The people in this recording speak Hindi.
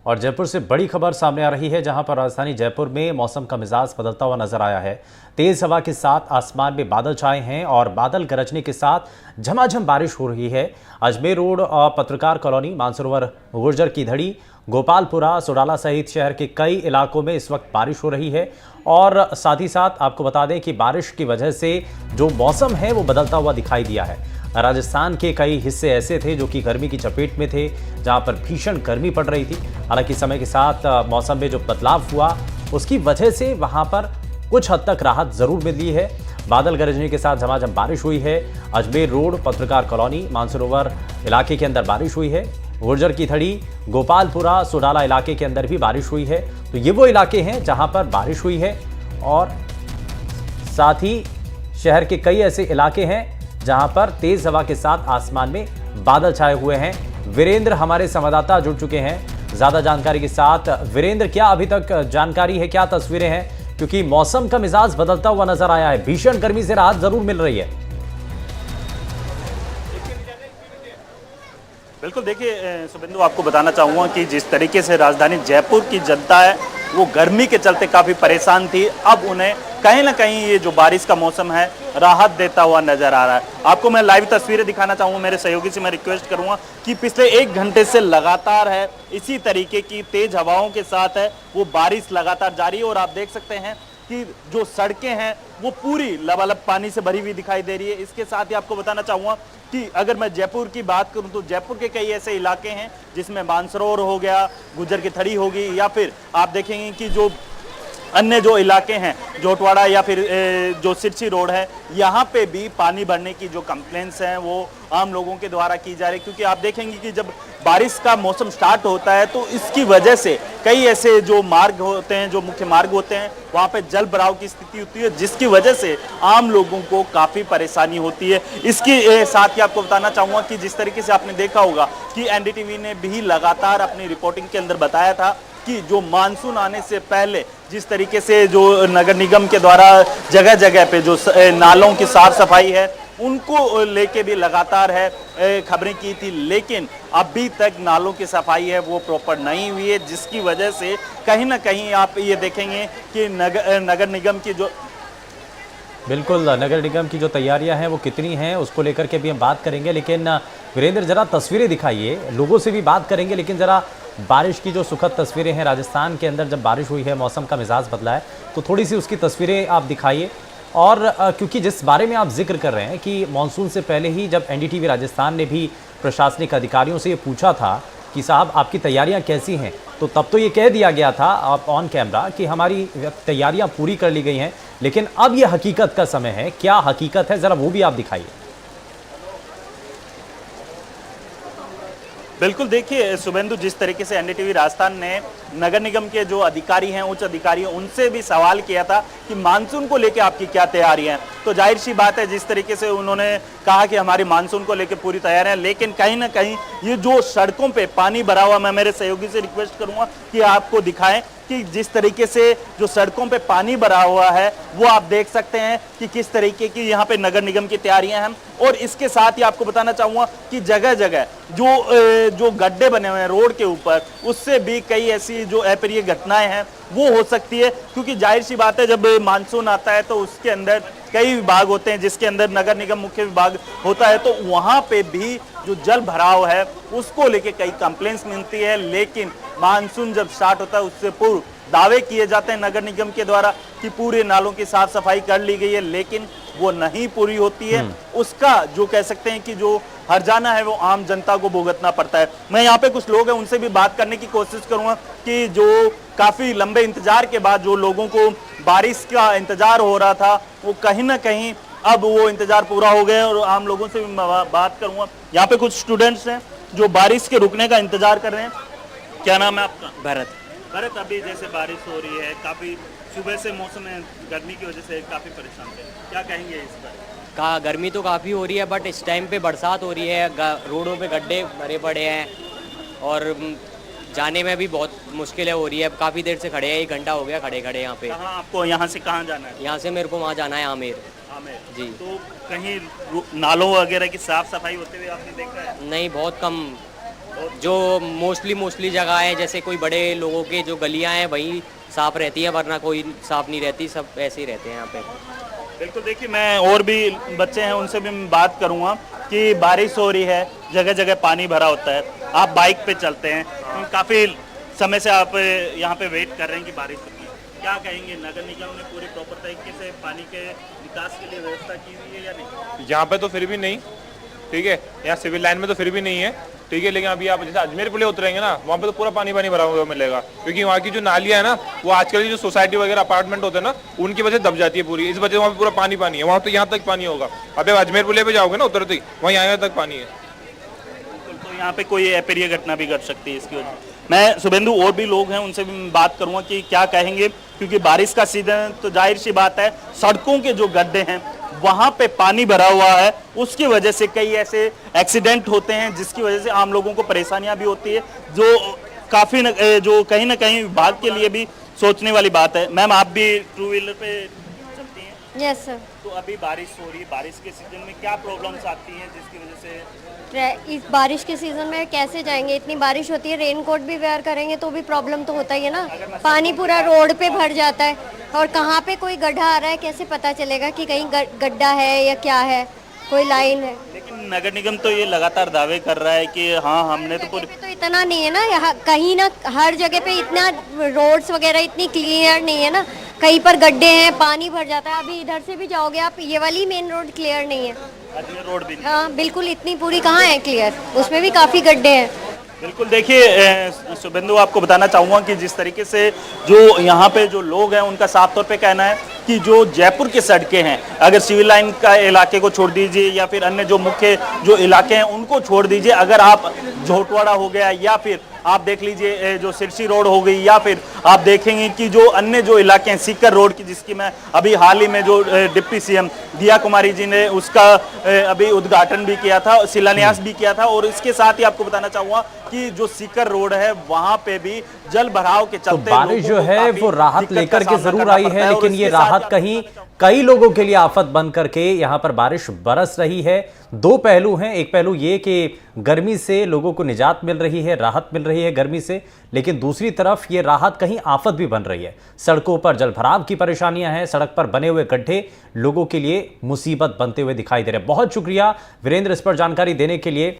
और जयपुर से बड़ी खबर सामने आ रही है, जहां पर राजधानी जयपुर में मौसम का मिजाज बदलता हुआ नजर आया है। तेज हवा के साथ आसमान में बादल छाए हैं और बादल गरजने के साथ झमाझम बारिश हो रही है। अजमेर रोड, पत्रकार कॉलोनी, मानसरोवर, गुर्जर की धड़ी, गोपालपुरा, सोडाला सहित शहर के कई इलाकों में इस वक्त बारिश हो रही है। और साथ ही साथ आपको बता दें कि बारिश की वजह से जो मौसम है वो बदलता हुआ दिखाई दिया है। राजस्थान के कई हिस्से ऐसे थे जो कि गर्मी की चपेट में थे, जहां पर भीषण गर्मी पड़ रही थी। हालांकि समय के साथ मौसम में जो बदलाव हुआ उसकी वजह से वहां पर कुछ हद तक राहत जरूर मिली है। बादल गरजने के साथ झमाझम बारिश हुई है। अजमेर रोड, पत्रकार कॉलोनी, मानसरोवर इलाके के अंदर बारिश हुई है। गुर्जर की धड़ी, गोपालपुरा, सोडाला इलाके के अंदर भी बारिश हुई है। तो ये वो इलाके हैं जहां पर बारिश हुई है और साथ ही शहर के कई ऐसे इलाके हैं जहां पर तेज हवा के साथ आसमान में बादल छाए हुए हैं। वीरेंद्र हमारे संवाददाता जुड़ चुके हैं ज्यादा जानकारी के साथ। वीरेंद्र, क्या अभी तक जानकारी है, क्या तस्वीरें हैं? क्योंकि मौसम का मिजाज बदलता हुआ नजर आया है, भीषण गर्मी से राहत जरूर मिल रही है। बिल्कुल, देखिए शुभेंदु, आपको बताना चाहूँगा कि जिस तरीके से राजधानी जयपुर की जनता है वो गर्मी के चलते काफ़ी परेशान थी। अब उन्हें कहीं ना कहीं ये जो बारिश का मौसम है राहत देता हुआ नजर आ रहा है। आपको मैं लाइव तस्वीरें दिखाना चाहूँगा। मेरे सहयोगी से मैं रिक्वेस्ट करूँगा कि पिछले 1 घंटे से लगातार है इसी तरीके की तेज हवाओं के साथ है वो बारिश लगातार जारी है। और आप देख सकते हैं कि जो सड़कें हैं वो पूरी लबालब पानी से भरी हुई दिखाई दे रही है। इसके साथ ही आपको बताना चाहूँगा कि अगर मैं जयपुर की बात करूं तो जयपुर के कई ऐसे इलाके हैं जिसमें मानसरोवर हो गया, गुर्जर की धड़ी होगी, या फिर आप देखेंगे कि जो अन्य जो इलाके हैं जोटवाड़ा या फिर जो सिरसी रोड है, यहाँ पे भी पानी भरने की जो कंप्लेंट्स हैं वो आम लोगों के द्वारा की जा रही है। क्योंकि आप देखेंगे कि जब बारिश का मौसम स्टार्ट होता है तो इसकी वजह से कई ऐसे जो मार्ग होते हैं, जो मुख्य मार्ग होते हैं, वहाँ पे जल भराव की स्थिति होती है, जिसकी वजह से आम लोगों को काफ़ी परेशानी होती है। इसके साथ ही आपको बताना चाहूँगा कि जिस तरीके से आपने देखा होगा कि एनडीटीवी ने भी लगातार अपनी रिपोर्टिंग के अंदर बताया था कि जो मानसून आने से पहले जिस तरीके से जो नगर निगम के द्वारा जगह जगह पे जो नालों की साफ सफाई है उनको लेके भी लगातार है खबरें की थी, लेकिन अभी तक नालों की सफाई है वो प्रॉपर नहीं हुई है, जिसकी वजह से कहीं ना कहीं आप ये देखेंगे कि नगर निगम की जो बिल्कुल, नगर निगम की जो तैयारियां हैं वो कितनी हैं उसको लेकर के भी हम बात करेंगे। लेकिन वीरेंद्र, जरा तस्वीरें दिखाइए, लोगों से भी बात करेंगे, लेकिन जरा बारिश की जो सुखद तस्वीरें हैं राजस्थान के अंदर जब बारिश हुई है, मौसम का मिजाज बदला है, तो थोड़ी सी उसकी तस्वीरें आप दिखाइए। और क्योंकि जिस बारे में आप जिक्र कर रहे हैं कि मानसून से पहले ही जब एनडीटीवी राजस्थान ने भी प्रशासनिक अधिकारियों से ये पूछा था कि साहब आपकी तैयारियां कैसी हैं, तो तब तो ये कह दिया गया था आप ऑन कैमरा कि हमारी तैयारियां पूरी कर ली गई हैं। लेकिन अब ये हकीकत का समय है, क्या हकीकत है, ज़रा वो भी आप दिखाइए। बिल्कुल, देखिए शुभेंदु, जिस तरीके से एनडीटीवी राजस्थान ने नगर निगम के जो अधिकारी हैं, उच्च अधिकारी हैं, उनसे भी सवाल किया था कि मानसून को लेकर आपकी क्या तैयारी है, तो जाहिर सी बात है जिस तरीके से उन्होंने कहा कि हमारी मानसून को लेकर पूरी तैयारी है, लेकिन कहीं ना कहीं ये जो सड़कों पे पानी भरा हुआ, मैं मेरे सहयोगी से रिक्वेस्ट करूंगा कि आपको दिखाएं कि जिस तरीके से जो सड़कों पे पानी भरा हुआ है वो आप देख सकते हैं कि किस तरीके की यहाँ पे नगर निगम की तैयारियां हैं। और इसके साथ ही आपको बताना चाहूंगा कि जगह जगह जो गड्ढे बने हुए हैं रोड के ऊपर, उससे भी कई ऐसी जो अप्रिय घटनाएं हैं वो हो सकती है। क्योंकि जाहिर सी बात है जब मानसून आता है तो उसके अंदर कई विभाग होते हैं, जिसके अंदर नगर निगम मुख्य विभाग होता है, तो वहां पे भी जो जल भराव है उसको लेके कई कंप्लेंट्स मिलती है। लेकिन मानसून जब स्टार्ट होता है उससे पूर्व दावे किए जाते हैं नगर निगम के द्वारा कि पूरे नालों की साफ सफाई कर ली गई है, लेकिन वो नहीं पूरी होती है। उसका जो कह सकते हैं कि जो हर्जाना है वो आम जनता को भुगतना पड़ता है। मैं यहाँ पे कुछ लोग हैं उनसे भी बात करने की कोशिश करूंगा कि जो काफी लंबे इंतजार के बाद जो लोगों को बारिश का इंतजार हो रहा था वो कहीं ना कहीं अब वो इंतजार पूरा हो गया। और आम लोगों से भी बात करूंगा। यहाँ पे कुछ स्टूडेंट्स हैं जो बारिश के रुकने का इंतजार कर रहे हैं। क्या नाम है आपका? भरत। भरत, अभी जैसे बारिश हो रही है, काफी सुबह से मौसम है, गर्मी की वजह से काफी परेशान थे, क्या कहेंगे इस पर? गर्मी तो काफ़ी हो रही है, बट इस टाइम पे बरसात हो रही है, रोडों पे गड्ढे भरे पड़े हैं और जाने में भी बहुत मुश्किलें हो रही है। काफ़ी देर से खड़े हैं, 1 घंटा हो गया खड़े खड़े यहाँ पे। कहाँ आपको यहाँ से कहाँ जाना है? यहाँ से मेरे को वहाँ जाना है आमेर। आमेर जी। तो कहीं नालों वगैरह की साफ सफाई होते हुए आपने देखा है? नहीं, बहुत कम जो मोस्टली जगह है, जैसे कोई बड़े लोगों के जो गलियां हैं वहीं साफ रहती है, वरना कोई साफ नहीं रहती, सब ऐसे ही रहते हैं यहाँ पे। बिल्कुल, देखिए मैं और भी बच्चे हैं उनसे भी मैं बात करूंगा कि बारिश हो रही है, जगह जगह पानी भरा होता है, आप बाइक पे चलते हैं, काफ़ी समय से आप यहाँ पे वेट कर रहे हैं कि बारिश रुके, क्या कहेंगे? नगर निगम ने पूरी प्रॉपर तरीके से पानी के विकास के लिए व्यवस्था की हुई है या नहीं? यहाँ पे तो फिर भी नहीं, ठीक है, यहाँ सिविल लाइन में तो फिर भी नहीं है, ठीक है, लेकिन अभी आप जैसे अजमेर पुले उतरेंगे ना, वहाँ पे तो पूरा पानी भरा हुआ मिलेगा, क्योंकि वहाँ की जो नालियाँ है ना, वो आजकल की जो सोसाइटी वगैरह अपार्टमेंट होते हैं ना, उनकी वजह से दब जाती है पूरी, इस वजह से वहाँ पे पूरा पानी है, वहाँ तो यहाँ तक पानी होगा। अब अजमेर पुले पे जाओगे ना उतरते ही, वहाँ यहाँ तक पानी है। तो यहाँ पे कोई अप्रिय घटना भी घट सकती है इसकी वजह। मैं शुभेंदु, और भी लोग हैं उनसे भी मैं बात करूंगा कि क्या कहेंगे, क्योंकि बारिश का सीजन, तो जाहिर सी बात है सड़कों के जो गड्ढे हैं वहां पे पानी भरा हुआ है, उसकी वजह से कई ऐसे एक्सीडेंट होते हैं जिसकी वजह से आम लोगों को परेशानियां भी होती है, जो काफी जो कहीं ना कहीं विभाग के लिए भी सोचने वाली बात है। मैम, आप भी टू व्हीलर पे चलती हैं? Yes sir. तो अभी बारिश हो रही है, बारिश के सीजन में क्या प्रॉब्लम्स आती हैं जिसकी वजह से? इस बारिश के सीजन में कैसे जाएंगे? इतनी बारिश होती है, रेन कोट भी वेयर करेंगे तो भी प्रॉब्लम तो होता ही है ना। पानी पूरा रोड पे भर जाता है, और कहाँ पे कोई गड्ढा आ रहा है कैसे पता चलेगा कि कहीं गड्ढा है या क्या है, कोई लाइन है? लेकिन नगर निगम तो ये लगातार दावे कर रहा है कि हाँ हमने तो पूरी, तो इतना नहीं है ना, यहाँ कहीं ना हर जगह पे इतना रोड्स वगैरह इतनी क्लियर नहीं है ना, कहीं पर गड्ढे हैं, पानी भर जाता है। अभी इधर से भी जाओगे आप, ये वाली मेन रोड क्लियर नहीं है। अजमेर रोड भी नहीं। हाँ बिल्कुल, इतनी पूरी कहाँ है क्लियर, उसमें भी काफी गड्ढे हैं। बिल्कुल, देखिए शुभेंदु, आपको बताना चाहूँगा कि जिस तरीके से जो यहाँ पे जो लोग हैं उनका साफ तौर पे कहना है कि जो जयपुर की सड़कें हैं, अगर सिविल लाइन का इलाके को छोड़ दीजिए या फिर अन्य जो मुख्य जो इलाके हैं उनको छोड़ दीजिए, अगर आप झोटवाड़ा हो गया या फिर आप देख लीजिए जो सिरसी रोड हो गई, या फिर आप देखेंगे कि जो अन्य जो इलाके हैं सीकर रोड की, जिसकी मैं अभी हाल ही में जो डिप्टी सीएम दिया कुमारी जी ने उसका अभी उद्घाटन भी किया था, शिलान्यास भी किया था, और इसके साथ ही आपको बताना चाहूंगा कि जो सीकर रोड है वहां पे भी जल भराव के तो चलते बारिश जो है वो राहत लेकर के जरूर आई है, लेकिन ये राहत कहीं कई लोगों के लिए आफत बन करके यहां पर बारिश बरस रही है। दो पहलू हैं, एक पहलू ये कि गर्मी से लोगों को निजात मिल रही है, राहत मिल रही है गर्मी से, लेकिन दूसरी तरफ ये राहत कहीं आफत भी बन रही है। सड़कों पर जलभराव की परेशानियां हैं, सड़क पर बने हुए गड्ढे लोगों के लिए मुसीबत बनते हुए दिखाई दे रहे हैं। बहुत शुक्रिया वीरेंद्र इस पर जानकारी देने के लिए।